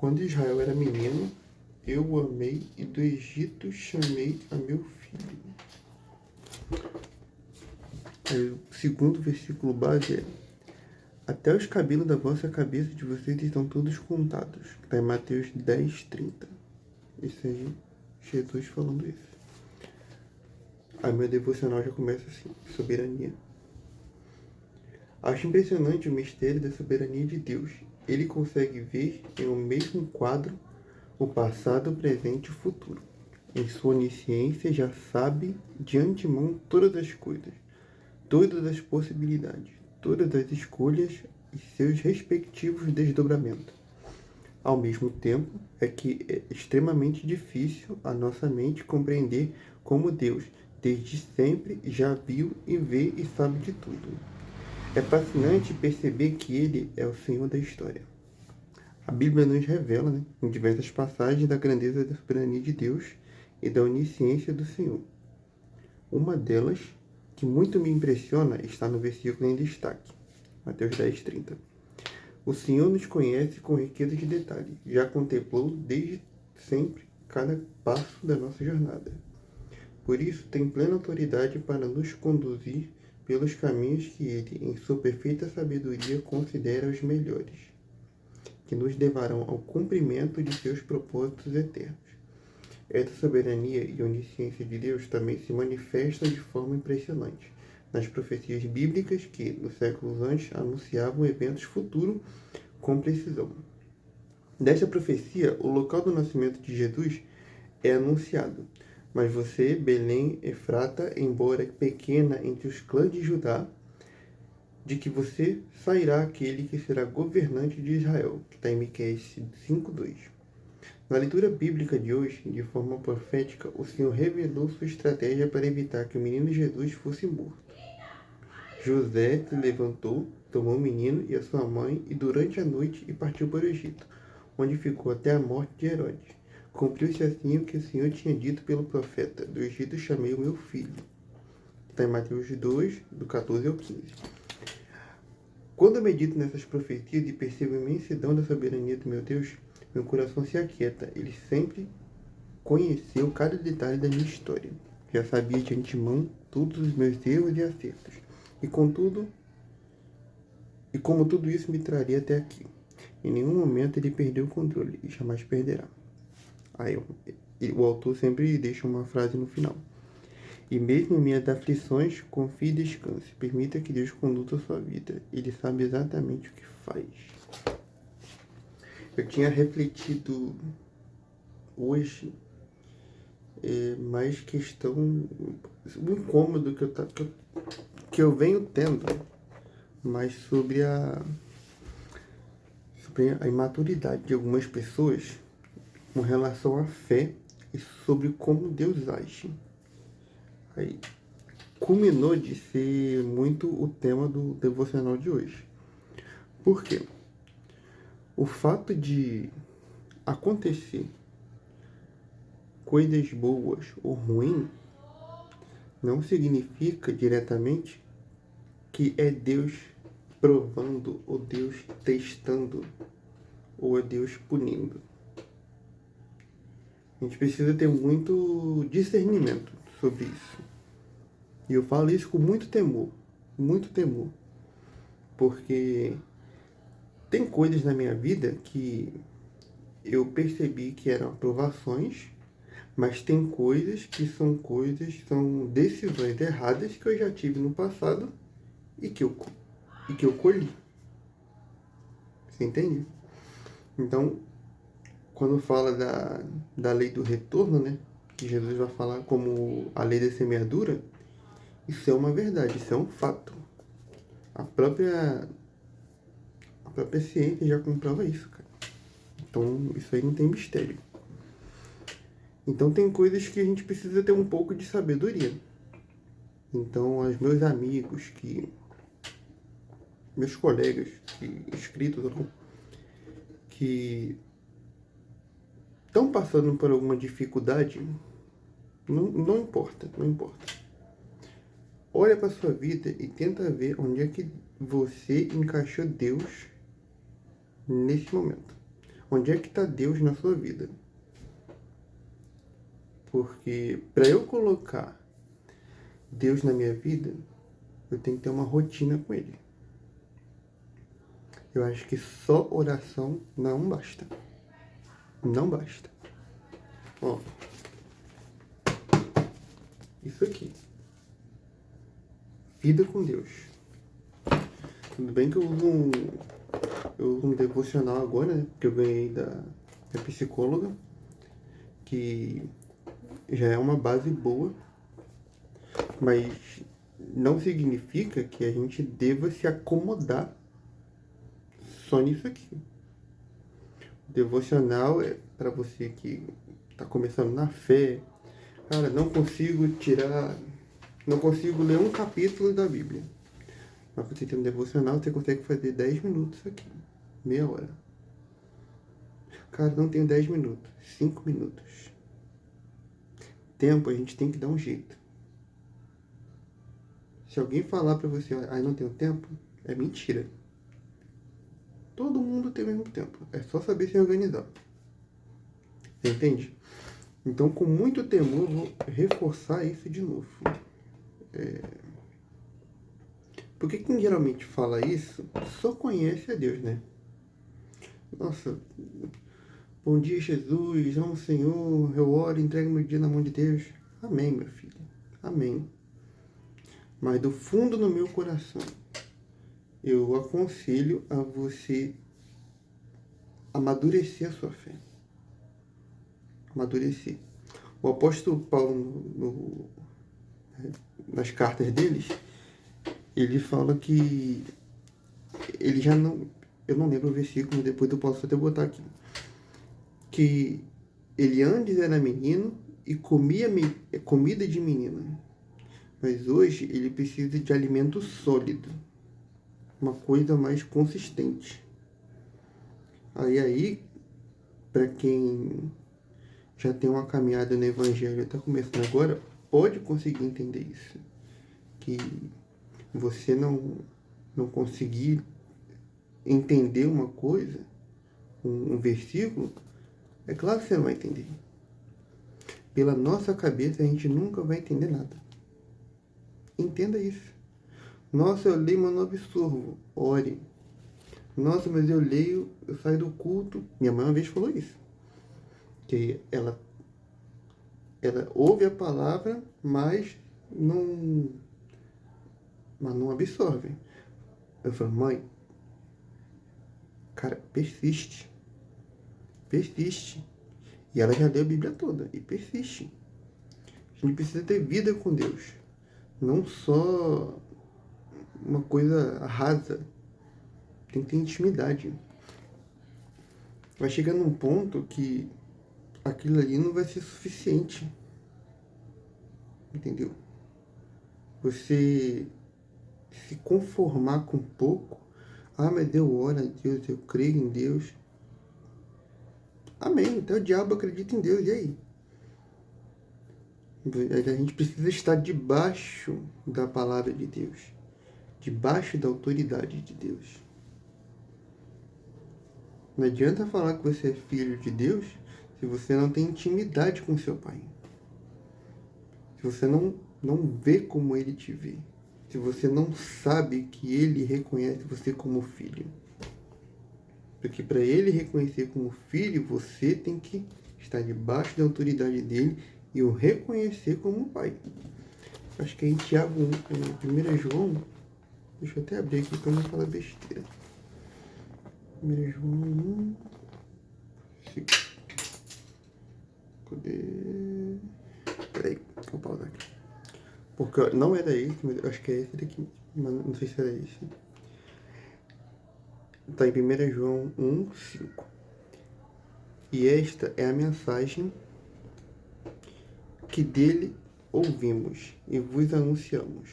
Quando Israel era menino, eu o amei e do Egito chamei a meu filho. Aí, o segundo versículo base é: até os cabelos da vossa cabeça de vocês estão todos contados. Está em Mateus 10:30. Isso aí, Jesus falando isso. Aí meu devocional já começa assim: soberania. Acho impressionante o mistério da soberania de Deus. Ele consegue ver em um mesmo quadro o passado, o presente e o futuro. Em sua onisciência já sabe de antemão todas as coisas, todas as possibilidades, todas as escolhas e seus respectivos desdobramentos. Ao mesmo tempo, é que é extremamente difícil a nossa mente compreender como Deus, desde sempre, já viu e vê e sabe de tudo. É fascinante perceber que Ele é o Senhor da história. A Bíblia nos revela, em diversas passagens, da grandeza da soberania de Deus e da onisciência do Senhor. Uma delas, que muito me impressiona, está no versículo em destaque, Mateus 10:30. O Senhor nos conhece com riqueza de detalhe, já contemplou desde sempre cada passo da nossa jornada. Por isso, tem plena autoridade para nos conduzir pelos caminhos que Ele, em sua perfeita sabedoria, considera os melhores, que nos levarão ao cumprimento de seus propósitos eternos. Essa soberania e onisciência de Deus também se manifestam de forma impressionante nas profecias bíblicas que, nos séculos antes, anunciavam eventos futuros com precisão. Desta profecia, o local do nascimento de Jesus é anunciado. Mas você, Belém, Efrata, embora pequena entre os clãs de Judá, de que você sairá aquele que será governante de Israel, que está em Miqueias 5:2. Na leitura bíblica de hoje, de forma profética, o Senhor revelou sua estratégia para evitar que o menino Jesus fosse morto. José se levantou, tomou o menino e a sua mãe e durante a noite e partiu para o Egito, onde ficou até a morte de Herodes. Cumpriu-se assim o que o Senhor tinha dito pelo profeta: do Egito chamei o meu filho. Está em Mateus 2, do 14 ao 15. Quando eu medito nessas profecias e percebo a imensidão da soberania do meu Deus, meu coração se aquieta. Ele sempre conheceu cada detalhe da minha história. Já sabia de antemão todos os meus erros e acertos. E como tudo isso me traria até aqui. Em nenhum momento ele perdeu o controle e jamais perderá. Aí o autor sempre deixa uma frase no final. E mesmo em minhas aflições, confie e descanse. Permita que Deus conduza a sua vida. Ele sabe exatamente o que faz. Eu tinha refletido hoje mais questão, um incômodo que eu venho tendo, mas sobre a imaturidade de algumas pessoas com relação à fé e sobre como Deus age. Aí, culminou de ser muito o tema do devocional de hoje. Por quê? O fato de acontecer coisas boas ou ruins não significa diretamente que é Deus provando, ou Deus testando, ou é Deus punindo. A gente precisa ter muito discernimento sobre isso. E eu falo isso com muito temor, porque tem coisas na minha vida que eu percebi que eram aprovações, mas tem coisas, são decisões erradas que eu já tive no passado e que eu colhi. Você entende? Então, quando fala da lei do retorno, que Jesus vai falar como a lei da semeadura, isso é uma verdade, isso é um fato. A própria ciência já comprova isso, cara. Então, isso aí não tem mistério. Então, tem coisas que a gente precisa ter um pouco de sabedoria. Então, os meus amigos, meus colegas, inscritos, que estão passando por alguma dificuldade, não importa. Olha para sua vida e tenta ver onde é que você encaixou Deus nesse momento. Onde é que está Deus na sua vida? Porque para eu colocar Deus na minha vida, eu tenho que ter uma rotina com Ele. Eu acho que só oração não basta. Não basta. Ó, isso aqui. Vida com Deus. Tudo bem que eu uso um devocional agora, né? Que eu ganhei da psicóloga, que já é uma base boa, mas não significa que a gente deva se acomodar só nisso aqui. O devocional é para você que está começando na fé. Cara, não consigo ler um capítulo da Bíblia. Mas você tem um devocional, você consegue fazer 10 minutos aqui. Meia hora. Cara, não tenho 10 minutos. 5 minutos. Tempo a gente tem que dar um jeito. Se alguém falar pra você, não tenho tempo, é mentira. Todo mundo tem o mesmo tempo. É só saber se organizar. Você entende? Então, com muito temor, eu vou reforçar isso de novo. Porque quem geralmente fala isso só conhece a Deus, né? Nossa, bom dia, Jesus, amo o Senhor, eu oro, entrego meu dia na mão de Deus. Amém, meu filho. Amém. Mas do fundo do meu coração, eu aconselho a você amadurecer a sua fé. Amadurecer. O apóstolo Paulo, nas cartas deles, ele fala que ele já não... Eu não lembro o versículo, depois eu posso até botar aqui. Que ele antes era menino e comia comida de menina. Mas hoje ele precisa de alimento sólido. Uma coisa mais consistente. Aí para quem já tem uma caminhada no Evangelho e está começando agora, pode conseguir entender isso. Que você não conseguir entender uma coisa, um versículo, é claro que você não vai entender. Pela nossa cabeça a gente nunca vai entender nada. Entenda isso. Nossa, eu leio, mas não absorvo. Ore. Nossa, mas eu leio, eu saio do culto. Minha mãe uma vez falou isso. Que ela ouve a palavra, mas não absorve. Eu falo, mãe, cara, persiste. Persiste. E ela já leu a Bíblia toda. E persiste. A gente precisa ter vida com Deus. Não só uma coisa rasa. Tem que ter intimidade. Vai chegar num ponto que aquilo ali não vai ser suficiente. Entendeu? Você se conformar com pouco. Mas eu oro a Deus, eu creio em Deus. Amém. Então o diabo acredita em Deus. E aí? A gente precisa estar debaixo da palavra de Deus. Debaixo da autoridade de Deus. Não adianta falar que você é filho de Deus se você não tem intimidade com seu pai. Se você não vê como ele te vê. Se você não sabe que ele reconhece você como filho. Porque para ele reconhecer como filho, você tem que estar debaixo da autoridade dele e o reconhecer como pai. Acho que é em Tiago 1, 1 João, deixa eu até abrir aqui para não falar besteira. 1 João 1, 5. Cadê? Peraí, vou pausar aqui. Porque não era esse, mas eu acho que é esse daqui, mas não sei se era esse. Está em 1 João 1, 5. E esta é a mensagem que dele ouvimos e vos anunciamos,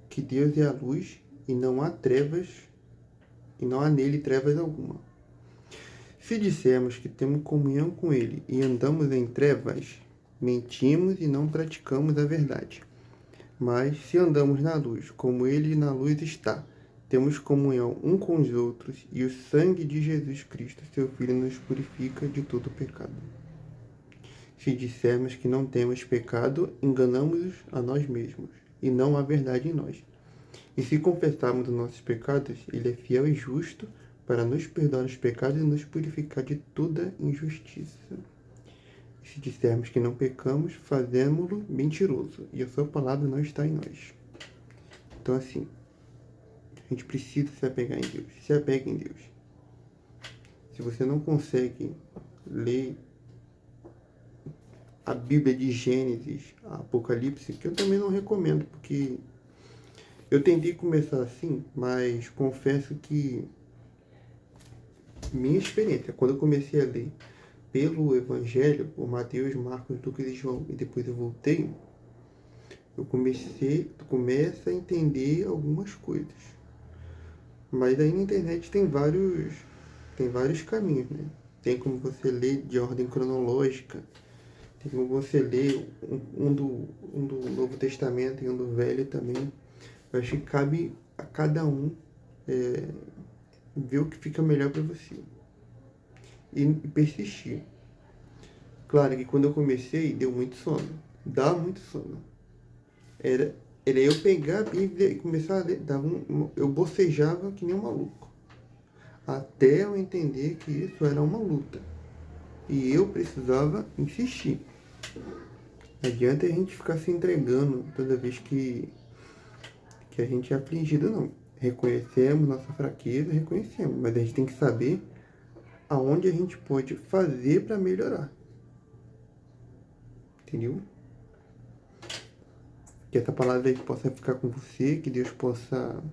que Deus é a luz e não há nele trevas alguma. Se dissermos que temos comunhão com ele e andamos em trevas, mentimos e não praticamos a verdade. Mas se andamos na luz, como ele na luz está, temos comunhão um com os outros e o sangue de Jesus Cristo, seu Filho, nos purifica de todo pecado. Se dissermos que não temos pecado, enganamos a nós mesmos e não há verdade em nós. E se confessarmos os nossos pecados, ele é fiel e justo para nos perdoar os pecados e nos purificar de toda injustiça. E se dissermos que não pecamos, fazemos-lo mentiroso, e a sua palavra não está em nós. Então, assim, a gente precisa se apegar em Deus. Se apegue em Deus. Se você não consegue ler a Bíblia de Gênesis, a Apocalipse, que eu também não recomendo, porque eu tentei começar assim, mas confesso que minha experiência, quando eu comecei a ler pelo Evangelho, por Mateus, Marcos, Lucas e João, e depois eu voltei, tu começa a entender algumas coisas. Mas aí na internet tem vários caminhos, né? Tem como você ler de ordem cronológica, tem como você ler um do Novo Testamento e um do Velho também. Eu acho que cabe a cada um ver o que fica melhor para você. E persistir. Claro que quando eu comecei, deu muito sono. Dá muito sono. Era eu pegar a Bíblia e começar a ler. Eu bocejava que nem um maluco. Até eu entender que isso era uma luta. E eu precisava insistir. Não adianta a gente ficar se entregando toda vez que a gente é afligido, não. Reconhecemos nossa fraqueza, reconhecemos. Mas a gente tem que saber aonde a gente pode fazer para melhorar. Entendeu? Que essa palavra aí possa ficar com você, que Deus possa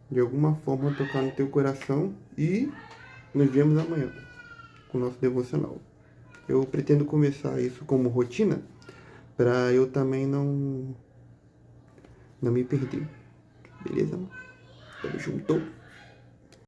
de alguma forma tocar no teu coração e nos vemos amanhã com o nosso devocional. Eu pretendo começar isso como rotina para eu também não me perder. Beleza? Tamo junto.